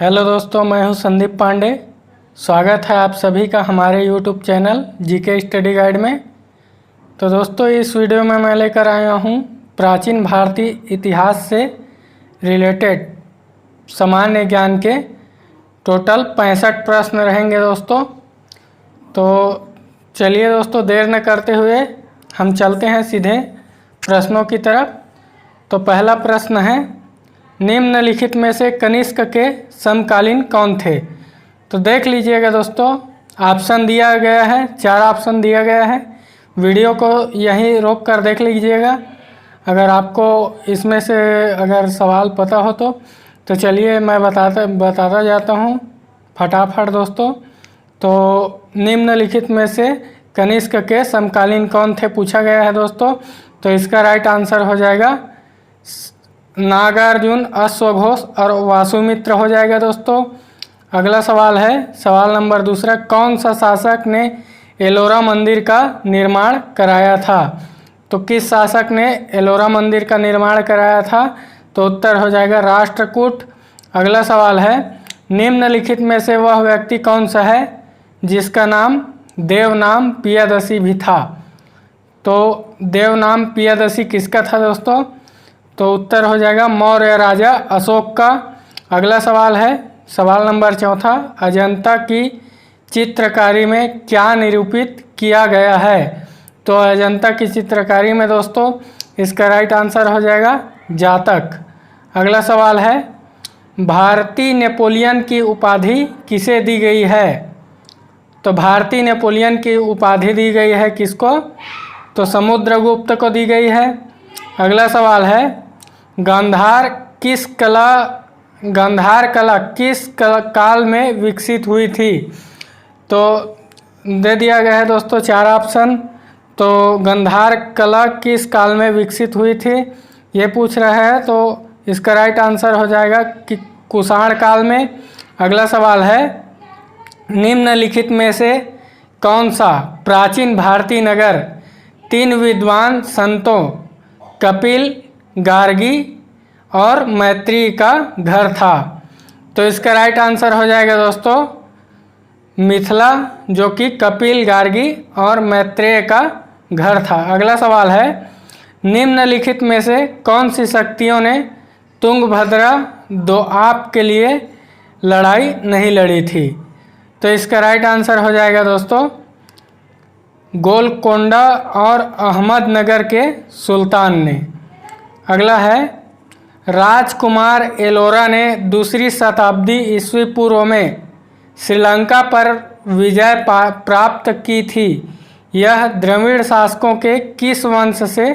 Hello दोस्तों, मैं हूं संदीप पांडे। स्वागत है आप सभी का हमारे YouTube channel GK study guide में। तो दोस्तों, इस वीडियो में मैं लेकर आया हूं प्राचीन भारतीय इतिहास से रिलेटेड सामान्य ज्ञान के टोटल 65 प्रश्न रहेंगे दोस्तों। तो चलिए दोस्तों, देर न करते हुए हम चलते हैं सीधे प्रश्नों की तरफ। तो पहला प्रश्न है, निम्नलिखित में से कनिष्क के समकालीन कौन थे? तो देख लीजिएगा दोस्तों, ऑप्शन दिया गया है, 4 ऑप्शन दिया गया है। वीडियो को यहीं रोक कर देख लीजिएगा। अगर आपको इसमें से अगर सवाल पता हो तो चलिए मैं बताता जाता हूँ फटाफट दोस्तों। तो निम्नलिखित में से कनिष्क के समकालीन कौन थे पूछा गया है दोस्तों। तो इसका राइट आंसर हो जाएगा नागार्जुन, अश्वघोष और वासुमित्र हो जाएगा दोस्तों। अगला सवाल है, सवाल नंबर दूसरा, कौन सा शासक ने एलोरा मंदिर का निर्माण कराया था? तो किस शासक ने एलोरा मंदिर का निर्माण कराया था? तो उत्तर हो जाएगा राष्ट्रकूट। अगला सवाल है, निम्नलिखित में से वह व्यक्ति कौन सा है जिसका नाम देवनाम पियादसी भी था? तो देवनाम पियादसी किसका था दोस्तों? तो उत्तर हो जाएगा मौर्य राजा अशोक का। अगला सवाल है, सवाल नंबर चौथा, अजंता की चित्रकारी में क्या निरूपित किया गया है? तो अजंता की चित्रकारी में दोस्तों इसका राइट आंसर हो जाएगा जातक। अगला सवाल है, भारतीय नेपोलियन की उपाधि किसे दी गई है? तो भारतीय नेपोलियन की उपाधि दी गई है किसको? तो समुद्रगुप्त को दी गई है। अगला सवाल है, गांधार कला किस काल में विकसित हुई थी? तो दे दिया गया है दोस्तों 4 ऑप्शन। तो गांधार कला किस काल में विकसित हुई थी ये पूछ रहा है, तो इसका राइट आंसर हो जाएगा कि कुषाण काल में। अगला सवाल है, निम्नलिखित में से कौन सा प्राचीन भारतीय नगर 3 विद्वान संतों कपिल, गार्गी और मैत्रेय का घर था? तो इसका राइट आंसर हो जाएगा दोस्तों मिथिला, जो कि कपिल, गार्गी और मैत्रेय का घर था। अगला सवाल है, निम्नलिखित में से कौन सी शक्तियों ने तुंगभद्रा दोआब के लिए लड़ाई नहीं लड़ी थी? तो इसका राइट आंसर हो जाएगा दोस्तों गोलकोंडा और अहमदनगर के सुल्तान ने। अगला है, राजकुमार एलोरा ने 2री शताब्दी ईस्वी पूर्व में श्रीलंका पर विजय प्राप्त की थी। यह द्रविड़ शासकों के किस वंश से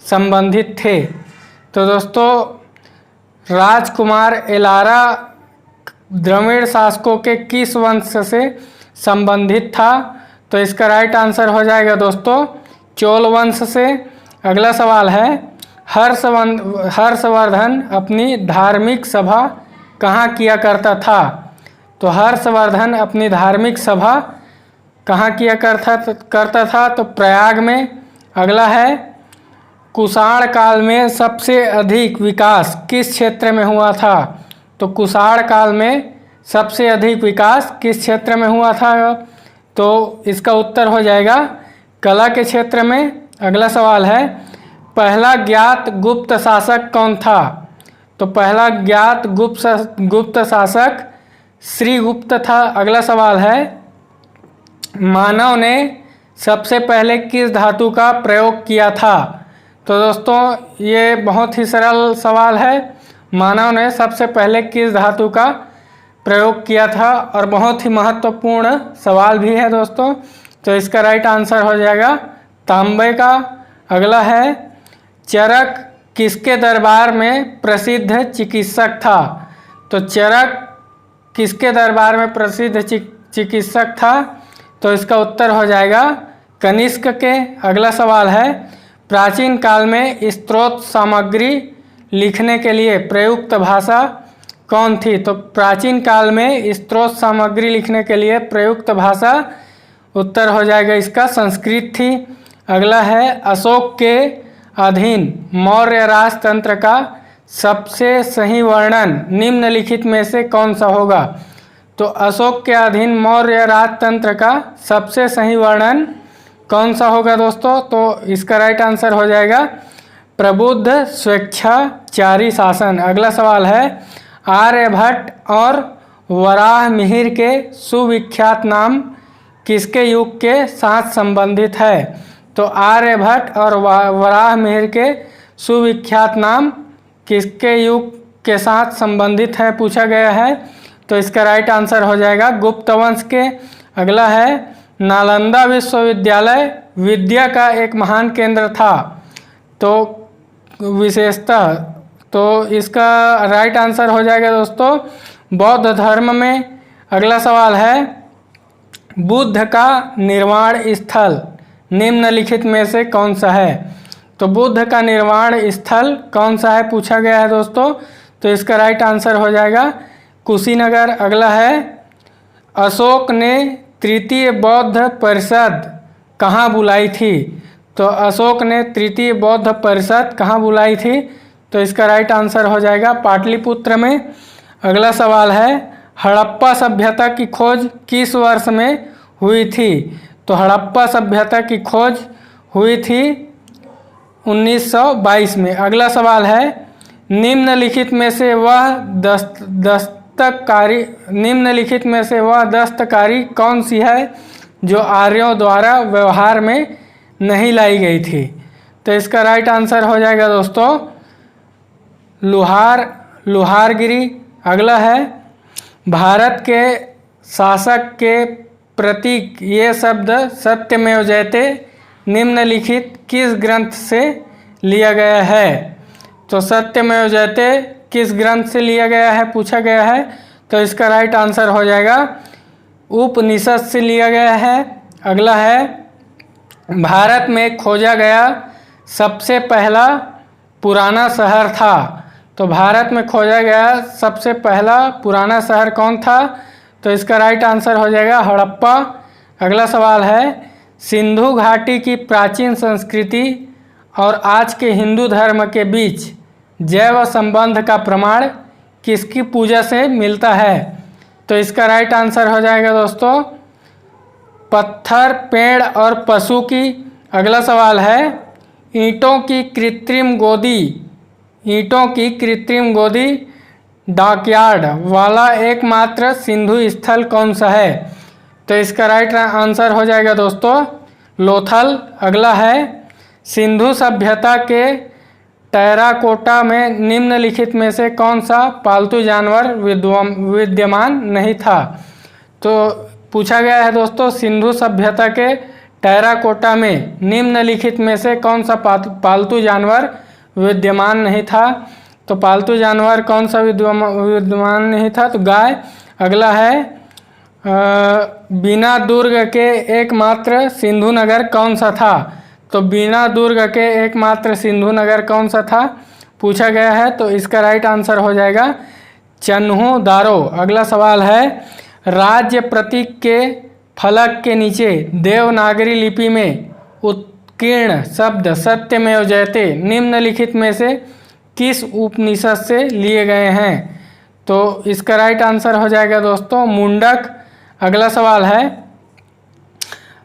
संबंधित थे? तो दोस्तों, राजकुमार एलोरा द्रविड़ शासकों के किस वंश से संबंधित था? तो इसका राइट आंसर हो जाएगा दोस्तों चोल वंश से। अगला सवाल है, हर्षवर्धन अपनी धार्मिक सभा कहाँ किया करता था? तो हर्षवर्धन अपनी धार्मिक सभा कहाँ किया करता था? तो प्रयाग में। अगला है, कुषाण काल में सबसे अधिक विकास किस क्षेत्र में हुआ था? तो कुषाण काल में सबसे अधिक विकास किस क्षेत्र में हुआ था? तो इसका उत्तर हो जाएगा कला के क्षेत्र में। अगला सवाल है, पहला ज्ञात गुप्त शासक कौन था? तो पहला ज्ञात गुप्त शासक श्रीगुप्त था। अगला सवाल है, मानव ने सबसे पहले किस धातु का प्रयोग किया था? तो दोस्तों, ये बहुत ही सरल सवाल है। मानव ने सबसे पहले किस धातु का प्रयोग किया था, और बहुत ही महत्वपूर्ण सवाल भी है दोस्तों। तो इसका राइट आंसर हो जाएगा तांबे का। अगला है, चरक किसके दरबार में प्रसिद्ध चिकित्सक था? तो चरक किसके दरबार में प्रसिद्ध चिकित्सक था? तो इसका उत्तर हो जाएगा कनिष्क के। अगला सवाल है, प्राचीन काल में स्त्रोत सामग्री लिखने के लिए प्रयुक्त भाषा कौन थी? तो प्राचीन काल में स्त्रोत सामग्री लिखने के लिए प्रयुक्त भाषा उत्तर हो जाएगा इसका संस्कृत थी। अगला है, अशोक के अधीन मौर्य राजतंत्र का सबसे सही वर्णन निम्नलिखित में से कौन सा होगा? तो अशोक के अधीन मौर्य राजतंत्र का सबसे सही वर्णन कौन सा होगा दोस्तों? तो इसका राइट आंसर हो जाएगा प्रबुद्ध स्वेच्छाचारी शासन। अगला सवाल है, आर्यभट्ट और वराहमिहिर के सुविख्यात नाम किसके युग के साथ संबंधित है? तो आर्यभट्ट और वराहमिहिर के सुविख्यात नाम किसके युग के साथ संबंधित है पूछा गया है। तो इसका राइट आंसर हो जाएगा गुप्त वंश के। अगला है, नालंदा विश्वविद्यालय विद्या का एक महान केंद्र था। तो विशेषतः तो इसका राइट आंसर हो जाएगा दोस्तों बौद्ध धर्म में। अगला सवाल है, बुद्ध का निर्वाण स्थल निम्नलिखित में से कौन सा है? तो बुद्ध का निर्वाण स्थल कौन सा है पूछा गया है दोस्तों। तो इसका राइट आंसर हो जाएगा कुशीनगर। अगला है, अशोक ने तृतीय बौद्ध परिषद कहाँ बुलाई थी? तो अशोक ने तृतीय बौद्ध परिषद कहाँ बुलाई थी? तो इसका राइट आंसर हो जाएगा पाटलिपुत्र में। अगला सवाल है, हड़प्पा सभ्यता की खोज किस वर्ष में हुई थी? तो हड़प्पा सभ्यता की खोज हुई थी 1922 में। अगला सवाल है, निम्नलिखित में से वह दस्तकारी कौन सी है जो आर्यों द्वारा व्यवहार में नहीं लाई गई थी? तो इसका राइट आंसर हो जाएगा दोस्तों लुहारगिरी। अगला है, भारत के शासक के प्रतीक ये शब्द सत्यमेव जयते निम्नलिखित किस ग्रंथ से लिया गया है? तो सत्यमेव जयते किस ग्रंथ से लिया गया है पूछा गया है। तो इसका राइट आंसर हो जाएगा उपनिषद से लिया गया है। अगला है, भारत में खोजा गया सबसे पहला पुराना शहर था। तो भारत में खोजा गया सबसे पहला पुराना शहर कौन था? तो इसका राइट आंसर हो जाएगा हड़प्पा। अगला सवाल है, सिंधु घाटी की प्राचीन संस्कृति और आज के हिंदू धर्म के बीच जैव संबंध का प्रमाण किसकी पूजा से मिलता है? तो इसका राइट आंसर हो जाएगा दोस्तों पत्थर, पेड़ और पशु की। अगला सवाल है, ईंटों की कृत्रिम गोदी डॉकयार्ड वाला एकमात्र सिंधु स्थल कौन सा है? तो इसका राइट आंसर हो जाएगा दोस्तों लोथल। अगला है, सिंधु सभ्यता के टेराकोटा में निम्नलिखित में से कौन सा पालतू जानवर विद्यमान नहीं था? तो पूछा गया है दोस्तों सिंधु सभ्यता के टेराकोटा में निम्नलिखित में से कौन सा पालतू जानवर विद्यमान नहीं था? तो पालतू जानवर कौन सा विद्यमान नहीं था? तो गाय। अगला है, बीना दुर्ग के एकमात्र सिंधु नगर कौन सा था? तो बीना दुर्ग के एकमात्र सिंधु नगर कौन सा था पूछा गया है। तो इसका राइट आंसर हो जाएगा चन्हू दारो। अगला सवाल है, राज्य प्रतीक के फलक के नीचे देवनागरी लिपि में उत्कीर्ण शब्द सत्यमेव जयते निम्नलिखित में से किस उपनिषद से लिए गए हैं? तो इसका राइट आंसर हो जाएगा दोस्तों मुंडक। अगला सवाल है,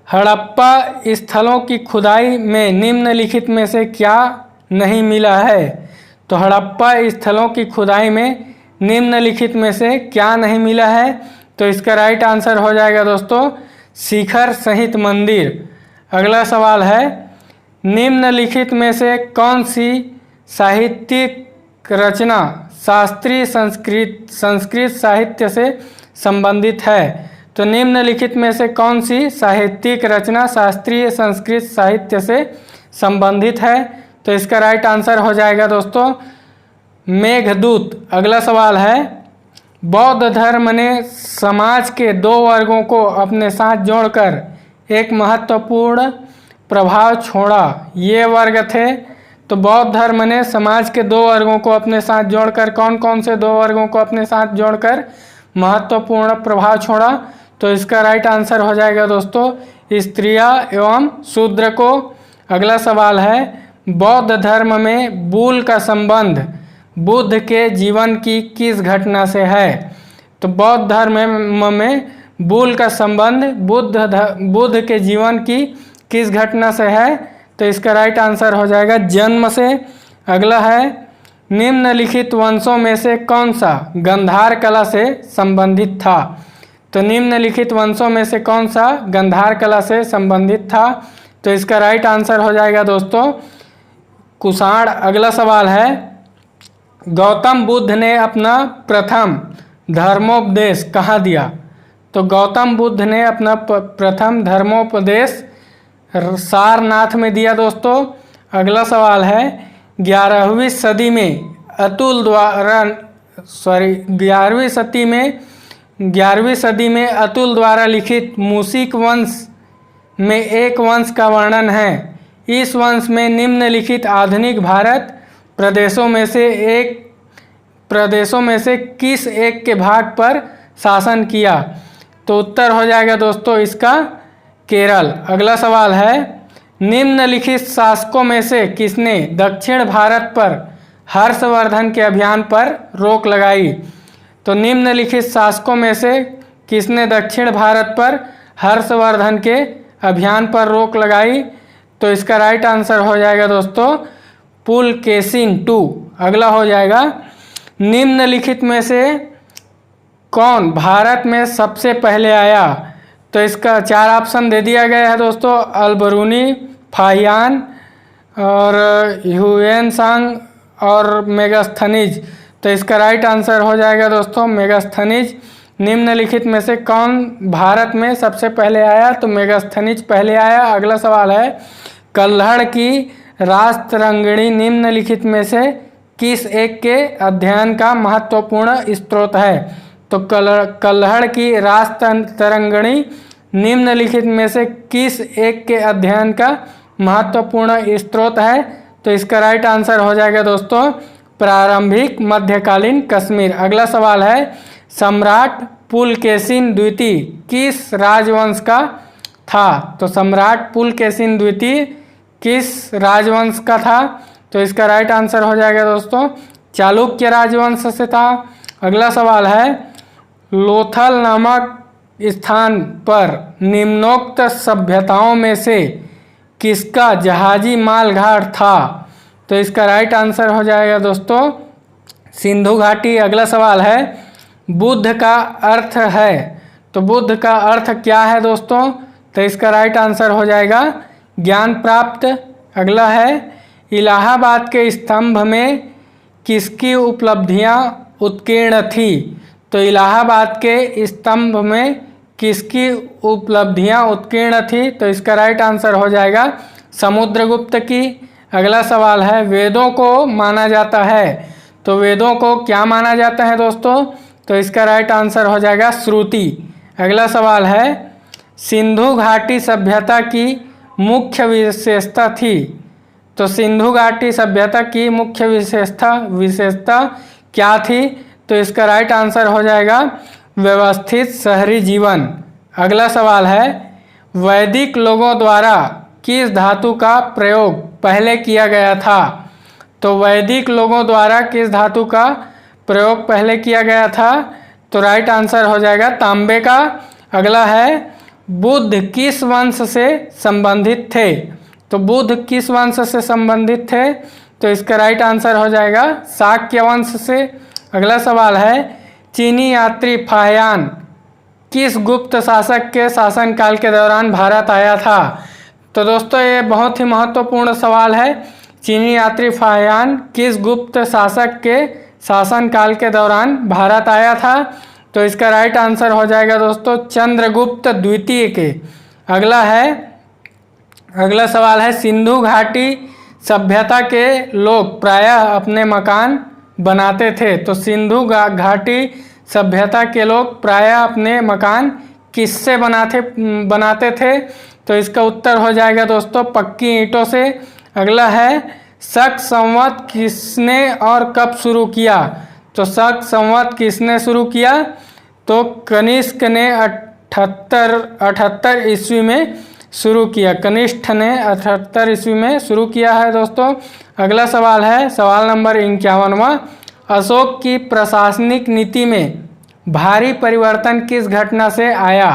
हड़प्पा स्थलों की खुदाई में निम्नलिखित में से क्या नहीं मिला है? तो हड़प्पा स्थलों की खुदाई में निम्नलिखित में से क्या नहीं मिला है? तो इसका राइट आंसर हो जाएगा दोस्तों शिखर सहित मंदिर। अगला सवाल है, निम्नलिखित में से कौन सी साहित्यिक रचना शास्त्रीय संस्कृत साहित्य से संबंधित है? तो निम्नलिखित में से कौन सी साहित्यिक रचना शास्त्रीय संस्कृत साहित्य से संबंधित है? तो इसका राइट आंसर हो जाएगा दोस्तों मेघदूत। अगला सवाल है, बौद्ध धर्म ने समाज के दो वर्गों को अपने साथ जोड़कर एक महत्वपूर्ण प्रभाव छोड़ा। ये वर्ग थे। तो बौद्ध धर्म ने समाज के दो वर्गों को अपने साथ जोड़कर कौन कौन से दो वर्गों को अपने साथ जोड़कर महत्वपूर्ण प्रभाव छोड़ा? तो इसका राइट आंसर हो जाएगा दोस्तों स्त्रियां एवं शूद्र को। अगला सवाल है, बौद्ध धर्म में बूल का संबंध बुद्ध के जीवन की किस घटना से है? तो बौद्ध धर्म में बुल का संबंध बुद्ध के जीवन की किस घटना से है? तो इसका राइट आंसर हो जाएगा जन्म से। अगला है निम्नलिखित वंशों में से कौन सा गांधार कला से संबंधित था? तो निम्नलिखित वंशों में से कौन सा गांधार कला से संबंधित था? तो इसका राइट आंसर हो जाएगा दोस्तों कुषाण। अगला सवाल है गौतम बुद्ध ने अपना प्रथम धर्मोपदेश कहाँ दिया? तो गौतम बुद्ध ने अपना प्रथम धर्मोपदेश सारनाथ में दिया दोस्तों। अगला सवाल है 11वीं सदी में अतुल द्वारा लिखित मूषिक वंश में एक वंश का वर्णन है। इस वंश में निम्नलिखित आधुनिक भारत प्रदेशों में से किस एक के भाग पर शासन किया? तो उत्तर हो जाएगा दोस्तों इसका केरल। अगला सवाल है निम्नलिखित शासकों में से किसने दक्षिण भारत पर हर्षवर्धन के अभियान पर रोक लगाई? तो निम्नलिखित शासकों में से किसने दक्षिण भारत पर हर्षवर्धन के अभियान पर रोक लगाई? तो इसका राइट आंसर हो जाएगा दोस्तों पुलकेशिन II। अगला हो जाएगा निम्नलिखित में से कौन भारत में सबसे पहले आया? तो इसका 4 ऑप्शन दे दिया गया है दोस्तों अलबरूनी, फाहियान और ह्यूएनसांग और मेगास्थनीज। तो इसका राइट आंसर हो जाएगा दोस्तों मेगास्थनीज। निम्नलिखित में से कौन भारत में सबसे पहले आया? तो मेगास्थनीज पहले आया। अगला सवाल है कल्हड़ की राजतरंगिणी निम्नलिखित में से किस एक के अध्ययन का महत्वपूर्ण स्रोत है? तो कल्हड़ की राजतरंगिणी निम्नलिखित में से किस एक के अध्ययन का महत्वपूर्ण स्रोत है? तो इसका राइट आंसर हो जाएगा दोस्तों प्रारंभिक मध्यकालीन कश्मीर। अगला सवाल है सम्राट पुलकेशिन द्वितीय किस राजवंश का था? तो सम्राट पुलकेशिन द्वितीय किस राजवंश का था? तो इसका राइट आंसर हो जाएगा दोस्तों चालुक्य राजवंश से था। अगला सवाल है लोथल नामक स्थान पर निम्नोक्त सभ्यताओं में से किसका जहाजी माल घाट था? तो इसका राइट आंसर हो जाएगा दोस्तों सिंधु घाटी। अगला सवाल है बुद्ध का अर्थ है। तो बुद्ध का अर्थ क्या है दोस्तों? तो इसका राइट आंसर हो जाएगा ज्ञान प्राप्त। अगला है इलाहाबाद के स्तंभ में किसकी उपलब्धियां उत्कीर्ण थी? तो इलाहाबाद के स्तंभ में किसकी उपलब्धियां उत्कीर्ण थी? तो इसका राइट आंसर हो जाएगा समुद्रगुप्त की। अगला सवाल है वेदों को माना जाता है। तो वेदों को क्या माना जाता है दोस्तों? तो इसका राइट आंसर हो जाएगा श्रुति। अगला सवाल है सिंधु घाटी सभ्यता की मुख्य विशेषता थी। तो सिंधु घाटी सभ्यता की मुख्य विशेषता क्या थी? तो इसका राइट आंसर हो जाएगा व्यवस्थित शहरी जीवन। अगला सवाल है वैदिक लोगों द्वारा किस धातु का प्रयोग पहले किया गया था? तो वैदिक लोगों द्वारा किस धातु का प्रयोग पहले किया गया था? तो राइट आंसर हो जाएगा तांबे का। अगला है बुद्ध किस वंश से संबंधित थे? तो बुद्ध किस वंश से संबंधित थे? तो इसका राइट आंसर हो जाएगा शाक्य वंश से। अगला सवाल है चीनी यात्री फाहियान किस गुप्त शासक के शासनकाल के दौरान भारत आया था? तो दोस्तों ये बहुत ही महत्वपूर्ण सवाल है। चीनी यात्री फाहियान किस गुप्त शासक के शासनकाल के दौरान भारत आया था? तो इसका राइट आंसर हो जाएगा दोस्तों चंद्रगुप्त द्वितीय के। अगला सवाल है सिंधु घाटी सभ्यता के लोग प्रायः अपने मकान बनाते थे। तो सिंधु घाटी सभ्यता के लोग प्रायः अपने मकान किससे बनाते थे? तो इसका उत्तर हो जाएगा दोस्तों पक्की ईंटों से। अगला है शक संवत किसने और कब शुरू किया? तो शक संवत किसने शुरू किया? तो कनिष्क ने 78 ईस्वी में शुरू किया। कनिष्ठ ने 78 ईस्वी में शुरू किया है दोस्तों। अगला सवाल है सवाल नंबर 51वां अशोक की प्रशासनिक नीति में भारी परिवर्तन किस घटना से आया?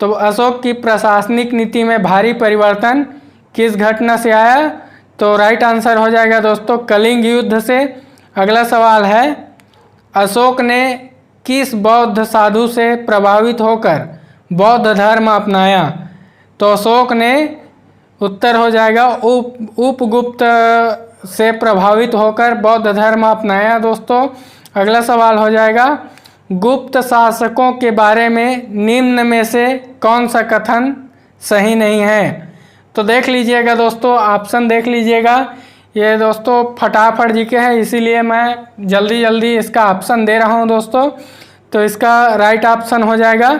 तो अशोक की प्रशासनिक नीति में भारी परिवर्तन किस घटना से आया? तो राइट आंसर हो जाएगा दोस्तों कलिंग युद्ध से। अगला सवाल है, अशोक ने किस बौद्ध साधु से प्रभावित होकर बौद्ध धर्म अपनाया? तो अशोक ने, उत्तर हो जाएगा उपगुप्त से प्रभावित होकर बौद्ध धर्म अपनाया दोस्तों। अगला सवाल हो जाएगा, गुप्त शासकों के बारे में निम्न में से कौन सा कथन सही नहीं है? तो देख लीजिएगा दोस्तों, ऑप्शन देख लीजिएगा। ये दोस्तों फटाफट जीके है, इसीलिए मैं जल्दी जल्दी इसका ऑप्शन दे रहा हूँ दोस्तों। तो इसका राइट ऑप्शन हो जाएगा,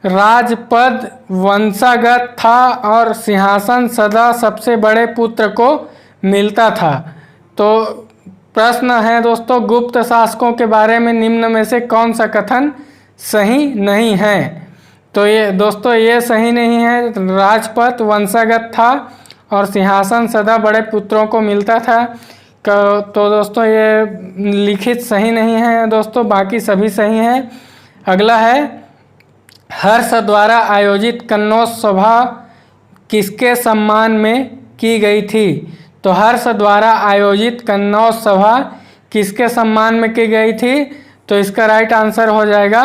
राजपद वंशागत था और सिंहासन सदा सबसे बड़े पुत्र को मिलता था। तो प्रश्न है दोस्तों, गुप्त शासकों के बारे में निम्न में से कौन सा कथन सही नहीं है? तो ये दोस्तों ये सही नहीं है, राजपद वंशागत था और सिंहासन सदा बड़े पुत्रों को मिलता था। तो दोस्तों ये लिखित सही नहीं है दोस्तों, बाकी सभी सही हैं। अगला है, हर्ष द्वारा आयोजित कन्नौज सभा किसके सम्मान में की गई थी? तो हर्ष द्वारा आयोजित कन्नौज सभा किसके सम्मान में की गई थी? तो इसका राइट आंसर हो जाएगा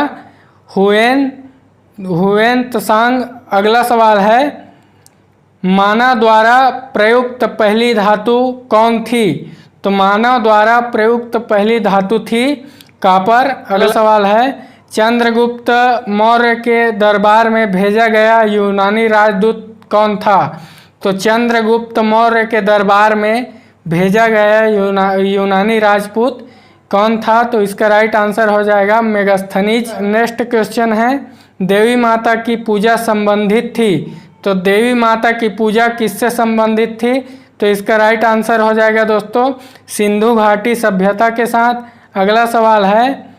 हुएन त्सांग। अगला सवाल है, मानव द्वारा प्रयुक्त पहली धातु कौन थी? तो मानव द्वारा प्रयुक्त पहली धातु थी कॉपर। अगला सवाल है, चंद्रगुप्त मौर्य के दरबार में भेजा गया यूनानी राजदूत कौन था? तो चंद्रगुप्त मौर्य के दरबार में भेजा गया यूनानी राजपूत कौन था? तो इसका राइट आंसर हो जाएगा मेगास्थनीज। नेक्स्ट क्वेश्चन है, देवी माता की पूजा संबंधित थी। तो देवी माता की पूजा किससे संबंधित थी? तो इसका राइट आंसर हो जाएगा दोस्तों सिंधु घाटी सभ्यता के साथ। अगला सवाल है,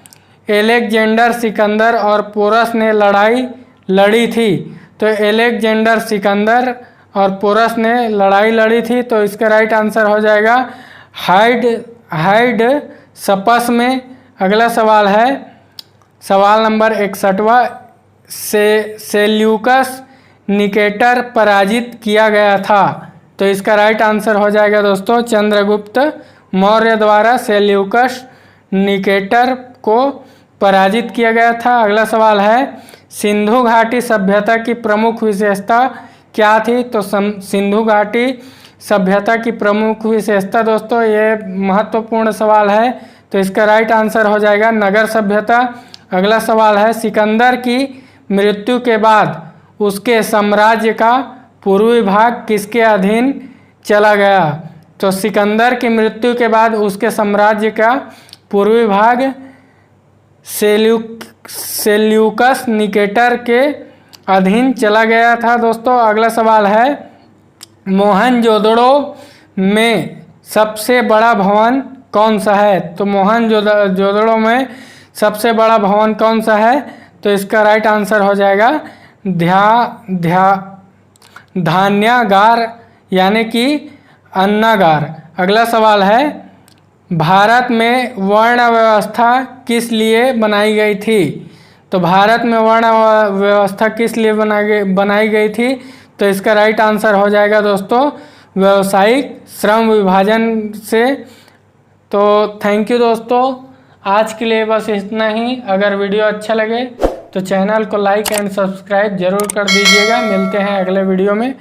एलेक्जेंडर सिकंदर और पोरस ने लड़ाई लड़ी थी। तो एलेक्जेंडर सिकंदर और पोरस ने लड़ाई लड़ी थी। तो इसका राइट आंसर हो जाएगा हाइड सपस में। अगला सवाल है, सवाल नंबर 61वां, सेल्यूकस निकेटर पराजित किया गया था। तो इसका राइट आंसर हो जाएगा दोस्तों चंद्रगुप्त मौर्य द्वारा सेल्यूकस निकेटर को पराजित किया गया था। अगला सवाल है, सिंधु घाटी सभ्यता की प्रमुख विशेषता क्या थी? तो सिंधु घाटी सभ्यता की प्रमुख विशेषता दोस्तों, ये महत्वपूर्ण सवाल है। तो इसका राइट आंसर हो जाएगा नगर सभ्यता। अगला सवाल है, सिकंदर की मृत्यु के बाद उसके साम्राज्य का पूर्वी भाग किसके अधीन चला गया? तो सिकंदर की मृत्यु के बाद उसके साम्राज्य का पूर्वी भाग सेल्यूकस निकेटर के अधीन चला गया था दोस्तों। अगला सवाल है, मोहनजोदड़ो में सबसे बड़ा भवन कौन सा है? तो मोहनजोदड़ो में सबसे बड़ा भवन कौन सा है? तो इसका राइट आंसर हो जाएगा धान्यागार यानी कि अन्नागार। अगला सवाल है, भारत में वर्ण व्यवस्था किस लिए बनाई गई थी? तो भारत में वर्ण व्यवस्था किस लिए बनाई गई थी? तो इसका राइट आंसर हो जाएगा दोस्तों व्यावसायिक श्रम विभाजन से। तो थैंक यू दोस्तों, आज के लिए बस इतना ही। अगर वीडियो अच्छा लगे तो चैनल को लाइक एंड सब्सक्राइब जरूर कर दीजिएगा। मिलते हैं अगले वीडियो में।